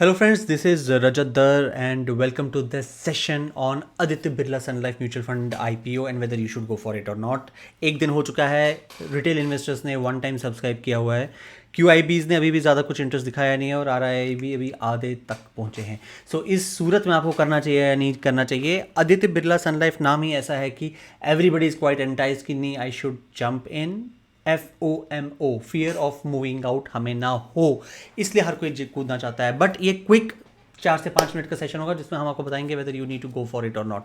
Hello friends, this is Rajat Dar and welcome to this session on Aditya Birla Sun Life Mutual Fund IPO and whether you should go for it or not. एक दिन हो चुका है, retail investors ने one time subscribe किया हुआ है, QIBs ने अभी भी ज़्यादा कुछ इंटरेस्ट दिखाया नहीं है और RII भी अभी आधे तक पहुंचे हैं. सो इस सूरत में आपको करना चाहिए या नहीं करना चाहिए. आदित्य बिरला सन लाइफ नाम ही ऐसा है कि एवरीबडी इज़ क्वाइट एंटाइज कि नहीं I should jump in. FOMO, fear of moving out हमें ना हो, इसलिए हर कोई कूदना चाहता है. बट ये क्विक 4 से 5 मिनट का सेशन होगा जिसमें हम आपको बताएंगे whether you need to go for it और नॉट.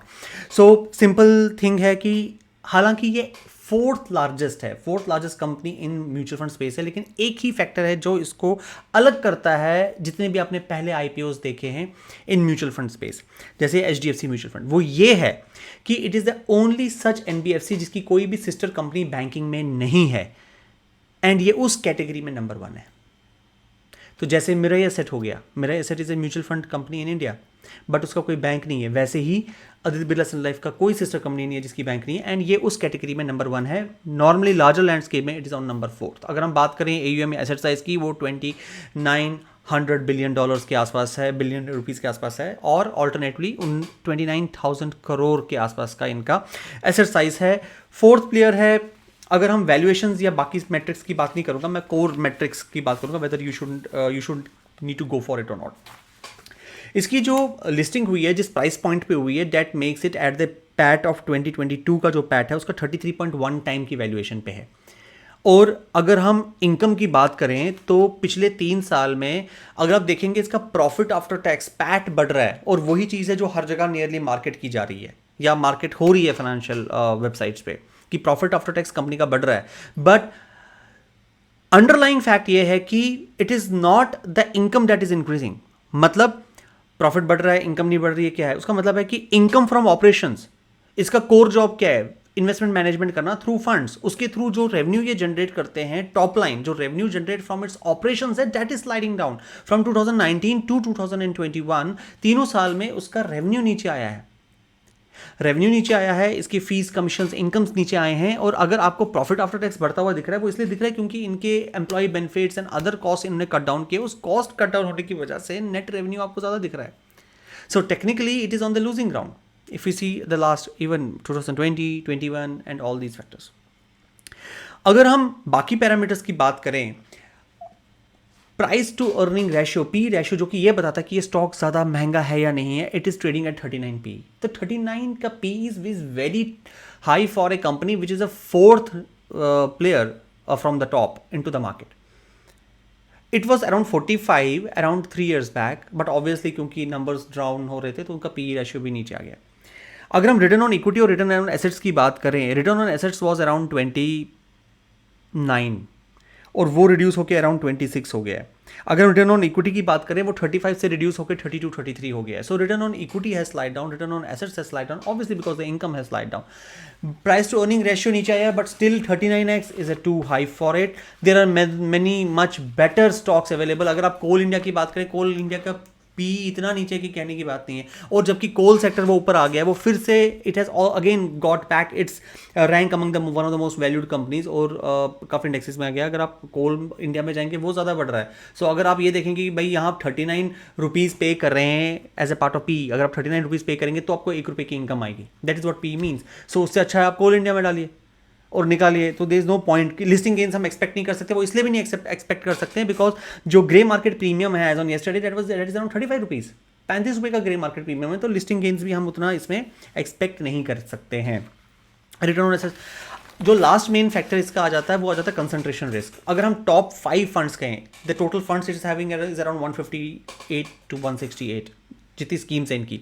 सो सिंपल थिंग है कि हालांकि ये fourth largest company in mutual fund space है, लेकिन एक ही फैक्टर है जो इसको अलग करता है जितने भी आपने पहले IPOs देखे हैं इन म्यूचुअल फंड स्पेस, जैसे HDFC म्यूचुअल फंड. वो ये है कि it is the only such NBFC जिसकी कोई भी सिस्टर कंपनी बैंकिंग में नहीं है, एंड ये उस कैटेगरी में नंबर 1 है. तो जैसे मिराई एसेट हो गया, Mirae asset is a mutual fund company in India but उसका कोई बैंक नहीं है, वैसे ही आदित्य बिरला सन लाइफ का कोई सिस्टर कंपनी नहीं है जिसकी बैंक नहीं है, एंड ये उस कैटेगरी में नंबर 1 है. नॉर्मली लार्जर लैंडस्केप में इट इज़ ऑन नंबर 4. अगर हम बात करें AUM एसेट साइज की, वो 2900 बिलियन डॉलर्स के आसपास है, बिलियन रुपीज़ के आसपास है, और ऑल्टरनेटली 29,000 करोड़ के आसपास का इनका एसेट साइज है. फोर्थ प्लेयर है. अगर हम वैल्यूएशंस या बाकी मेट्रिक्स की बात नहीं करूँगा, मैं कोर मेट्रिक्स की बात करूँगा, whether you should need to go for it और नॉट. इसकी जो लिस्टिंग हुई है, जिस प्राइस पॉइंट पे हुई है, that makes it at the pat of 2022 का जो पैट है उसका 33.1 टाइम की वैल्यूएशन पे है. और अगर हम इनकम की बात करें तो पिछले 3 साल में अगर आप देखेंगे इसका प्रॉफिट आफ्टर टैक्स पैट बढ़ रहा है, और वही चीज़ है जो हर जगह नियरली मार्केट की जा रही है या मार्केट हो रही है फाइनेंशियल वेबसाइट्स पे, कि प्रॉफिट आफ्टर टैक्स कंपनी का बढ़ रहा है. बट अंडरलाइंग फैक्ट ये है कि it is not the income that is increasing. मतलब प्रॉफिट बढ़ रहा है, इनकम नहीं बढ़ रही है, क्या है उसका मतलब है कि इनकम फ्रॉम ऑपरेशंस, इसका कोर जॉब क्या है, इन्वेस्टमेंट मैनेजमेंट करना थ्रू फंड्स. उसके थ्रू जो रेवेन्यू ये जनरेट करते हैं, टॉप लाइन जो revenue generate from its operations है, that is sliding down from 2019 to 2021. तीनों साल में उसका रेवेन्यू नीचे आया है. रेवेन्यू नीचे आया है, इसकी फीस कमीशंस इनकम्स नीचे आए हैं. और अगर आपको प्रॉफिट आफ्टर टैक्स बढ़ता हुआ दिख रहा है, वो इसलिए दिख रहा है क्योंकि इनके employ benefits and other cost इन्होंने कट डाउन किए. उस कॉस्ट कट डाउन होने की वजह से नेट रेवेन्यू आपको ज़्यादा दिख रहा है. So technically it is on the losing ground if you see the last even 2020, 21 and all these factors. अगर हम बाकी पैरामीटर्स की बात करें, price to earning ratio, P ratio, जो कि ये बताता है कि ये स्टॉक ज़्यादा महंगा है या नहीं है, it is trading at 39 P. तो 39 का P is very high for a company which is a fourth player from the top into the market. It was around 45 around 3 years back, but obviously क्योंकि numbers down हो रहे थे तो उनका P ratio भी नीचे आ गया. अगर हम रिटर्न ऑन इक्विटी और रिटर्न ऑन एसेट्स की बात करें, return on assets was around 29 और वो रिड्यूस होकर अराउंड 26 हो गया है. अगर रिटर्न ऑन इक्विटी की बात करें, वो 35 से रिड्यूस होकर 32, 33 हो गया है. सो रिटर्न ऑन इक्विटी है slide down, return on assets है slide down, obviously because the income है slide down. Price to earning ratio नीचे आया, but still 39x is a too high for it. There are many much better stocks available. अगर आप कोल India की बात करें, कोल India का P इतना नीचे की कहने की बात नहीं है, और जबकि कोल सेक्टर वो ऊपर आ गया है, वो फिर से it has again got back it's rank among the one of the most valued companies, और काफ इंडेक्सेस में आ गया. अगर आप कोल इंडिया में जाएंगे वो ज़्यादा बढ़ रहा है. सो अगर आप ये देखेंगे कि भाई यहाँ आप 39 रुपीज़ पे कर रहे हैं as a part of P, अगर आप 39 रुपीज़ पे करेंगे तो आपको 1 रुपये की इनकम आएगी. That is what P means. So उससे अच्छा है आप कोल इंडिया में डालिए और निकालिए. तो there is no point. Listing gains हम एक्सपेक्ट नहीं कर सकते, वो इसलिए भी नहीं एक्सपेक्ट कर सकते हैं बिकॉज जो ग्रे मार्केट प्रीमियम है as on yesterday that is around 35 rupees. 35 रुपये का ग्रे मार्केट प्रीमियम है, तो लिस्टिंग गेन्स भी हम उतना इसमें एक्सपेक्ट नहीं कर सकते हैं. रिटर्न ऑन एसेट्स, जो लास्ट मेन फैक्टर इसका आ जाता है वो आ जाता है कंसंट्रेशन रिस्क. अगर हम टॉप 5 फंड्स कहें, the total funds it is having is around 158 to 168 जितनी स्कीम्स हैं इनकी.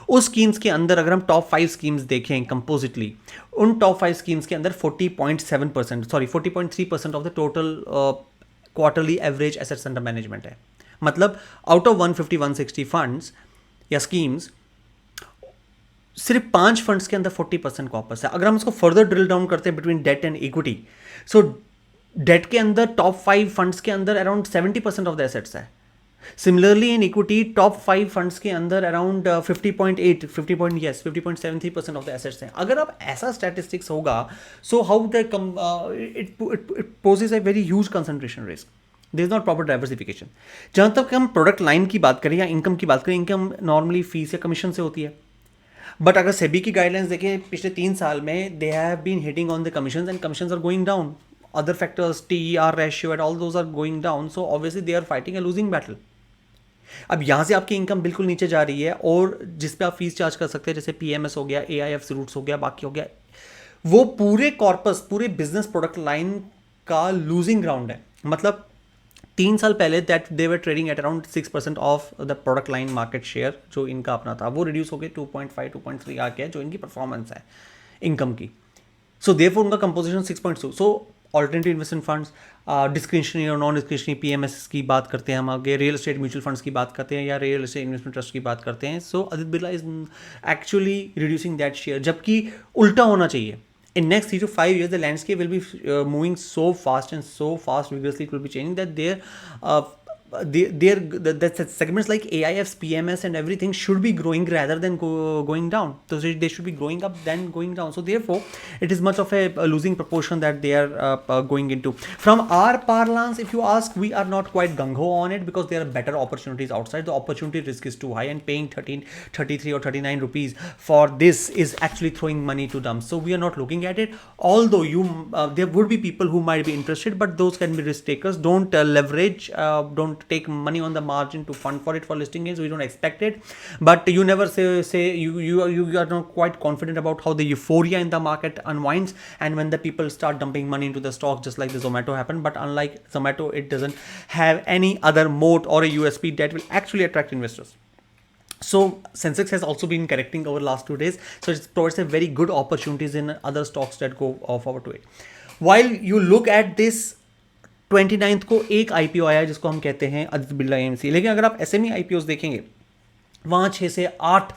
उस स्कीम्स के अंदर अगर हम टॉप 5 स्कीम्स देखें कंपोजिटली, उन टॉप 5 स्कीम्स के अंदर 40.3% of the total quarterly average assets under management है. मतलब आउट ऑफ 150-160 फंड्स या स्कीम्स, सिर्फ 5 फंड्स के अंदर 40% कॉर्पस है. अगर हम इसको फर्दर ड्रिल डाउन करते हैं between debt and equity, so debt के अंदर टॉप 5 फंड्स के अंदर अराउंड 70% ऑफ द एसेट्स है. Similarly in equity top 5 funds के अंदर अराउंड 50.73% ऑफ द एसेट्स हैं. अगर आप ऐसा स्टैटिस्टिक्स होगा, so how the it poses a very huge concentration risk. There is not proper diversification. जहाँ तक हम प्रोडक्ट लाइन की बात करें या इनकम की बात करें, इनकम नॉर्मली फीस या कमीशन से होती है, बट अगर सेबी की गाइडलाइंस देखें पिछले 3 साल में they have been hitting on the commission and commission are going down, other factors, TER ratio and all those are going down, so obviously they are fighting a losing battle. अब यहाँ से आपकी income बिल्कुल नीचे जा रही है और जिस पे आप फीस चार्ज कर सकते हैं, जैसे PMS हो गया, AIF रूट्स हो गया, बाकी हो गया, वो पूरे कॉर्पस, पूरे बिजनेस प्रोडक्ट लाइन का लूजिंग ग्राउंड है। मतलब 3 साल पहले that they were trading at around 6% of the product line market share जो इनका अपना था, वो रिड्यूस हो गया 2.5 2.3 आ गया, जो इनकी परफॉर्मेंस है इनकम की। सो देयरफॉर उनका कंपोजिशन 6.2। सो ऑल्टरनेटिव इन्वेस्टमेंट फंड्स, डिस्क्रिशनरी और नॉन डिस्क्रिशनरी PMS की बात करते हैं हम आगे, रियल एस्टेट म्यूचुअल फंड्स की बात करते हैं या रियल एस्टेट इन्वेस्टमेंट ट्रस्ट की बात करते हैं। So Aditya Birla is actually reducing that share, जबकि उल्टा होना चाहिए। In next 3 to 5 years, the landscape will be moving so fast and so fast vigorously, it will be changing that uh, the segments like AIFs, PMS and everything should be growing rather than going down. So they should be growing up than going down. So therefore, it is much of a losing proportion that they are going into. From our parlance, if you ask, we are not quite gung-ho on it because there are better opportunities outside. The opportunity risk is too high, and paying 33 or 39 rupees for this is actually throwing money to dumps. So we are not looking at it. Although there would be people who might be interested, but those can be risk takers. Don't leverage, don't take money on the margin to fund for it for listing gains. We don't expect it, but you never say you are not quite confident about how the euphoria in the market unwinds and when the people start dumping money into the stock, just like the Zomato happened. But unlike Zomato, it doesn't have any other moat or a USP that will actually attract investors. So Sensex has also been correcting over the last 2 days, so it provides a very good opportunities in other stocks that go forward to it. While you look at this, 29th को एक IPO आया जिसको हम कहते हैं Aditya Birla AMC, लेकिन अगर आप SME IPOs देखेंगे वहाँ 6 से 8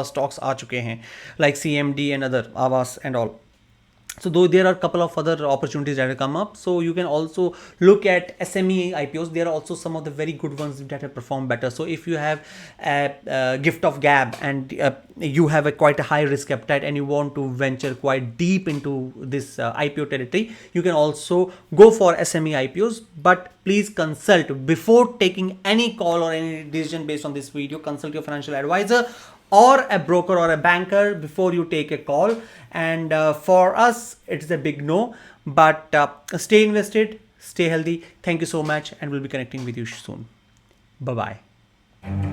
स्टॉक्स आ चुके हैं, लाइक CMD एंड अदर, आवास and all. So though there are a couple of other opportunities that have come up, so you can also look at SME IPOs. There are also some of the very good ones that have performed better. So if you have a gift of gab and you have a quite a high risk appetite and you want to venture quite deep into this IPO territory, you can also go for SME IPOs. But please consult before taking any call or any decision based on this video. Consult your financial advisor or a broker or a banker before you take a call. And for us, it's a big no. But stay invested, stay healthy. Thank you so much, and we'll be connecting with you soon. Bye-bye.